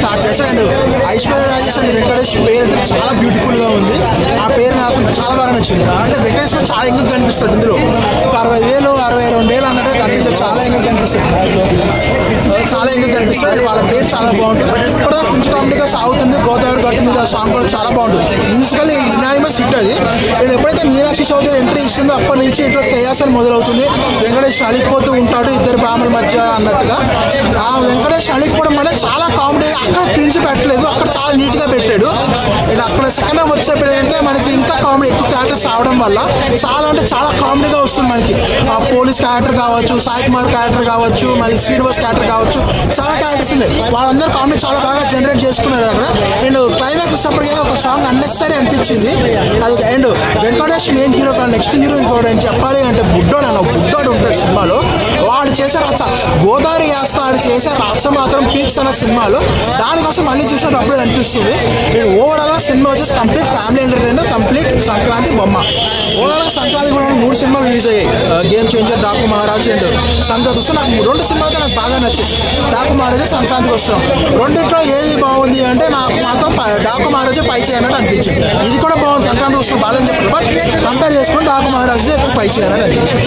Start చేశాడు. And Aishwarya Rajesh and Venkatesh పేరు చాలా బ్యూటిఫుల్గా ఉంది. ఆ పేరు నాకు చాలా బాగా నచ్చింది. అంటే వెంకటేష్ కూడా చాలా ఎంగా కనిపిస్తాడు ఇందులో. ఒక 60,000 62,000 అన్నట్టు కనిపిస్తాడు. చాలా ఎంగా కనిపిస్తాడు. చాలా ఎంగా కనిపిస్తాడు. వాళ్ళ పేరు చాలా బాగుంటుంది. కూడా కొంచెం కామెడీగా సాగుతుంది. గోదావరి గట్టు మీద సాంగ్ కూడా చాలా బాగుంటుంది. మ్యూజికల్ యునానిమస్ హిట్ అది. నేను ఎప్పుడైతే మీనాక్షి చౌదరి ఎంట్రీ ఇస్తుందో అప్పటి నుంచి ఇంట్లో కేయాసల్ మొదలవుతుంది. వెంకటేష్ అలిగిపోతూ ఉంటాడు ఇద్దరు బామల మధ్య అన్నట్టుగా. ఆ వెంకటేష్ అలిగిపోవడం వల్ల చాలా కామెడీ. అక్కడ క్రింజ్ పెట్టలేదు, అక్కడ చాలా నీట్గా పెట్టాడు. అండ్ అక్కడ సెకండ్ హాఫ్ వచ్చేటంటే మనకి ఇంకా కామెడీ ఎక్కువ క్యారెక్టర్స్ రావడం వల్ల చాలా అంటే చాలా కామెడీగా వస్తుంది మనకి. ఆ పోలీస్ క్యారెక్టర్ కావచ్చు, సాయి కుమార్ క్యారెక్టర్ కావచ్చు, మళ్ళీ శ్రీనివాస్ క్యారెక్టర్ కావచ్చు, చాలా క్యారెక్టర్స్ ఉన్నాయి. వాళ్ళందరూ కామెడీ చాలా బాగా జనరేట్ చేసుకున్నారు అక్కడ. అండ్ క్లైమాక్స్ వచ్చేప్పటికీ ఒక సాంగ్ అన్నెసరీ అనిపించింది అది. అండ్ వెంకటేష్ మెయిన్ హీరో కానీ నెక్స్ట్ హీరో ఇంకోటి అని చెప్పాలి అంటే బుడ్డోడు అన్న బుడ్డోడు ఉంటాడు సినిమాలో. వాడు చేసే రచ్చ గోదావరి వేస్తా ఆడు చేసే రచ్చ మాత్రం పీక్స్ అన్న సినిమాలో. దానికోసం మళ్ళీ చూసినట్టు అప్పుడే అనిపిస్తుంది. నేను ఓవరాల్గా సినిమా వచ్చేసి complete family entertainer, complete Sankranti బొమ్మ. ఓవరాల్గా సంక్రాంతి కూడా 3 సినిమాలు రిలీజ్ అయ్యాయి. Game changer, Daaku Maharaj and Sankranti వస్తే నాకు 2 సినిమాలు అయితే నాకు బాగా నచ్చింది. డాకు మహారాజే సంక్రాంతికి వస్తున్నాం. రెండింటిలో ఏది బాగుంది అంటే నాకు మాత్రం డాకు మహారాజే పై చేయనట్టు అనిపించింది. ఇది కూడా బాగుంది, సంక్రాంతి వస్తున్నాం బాగాలని చెప్పారు. బట్ కంపేర్ చేసుకుని డాకు మహారాజే ఎక్కువ పై చేయాలని అనిపించింది.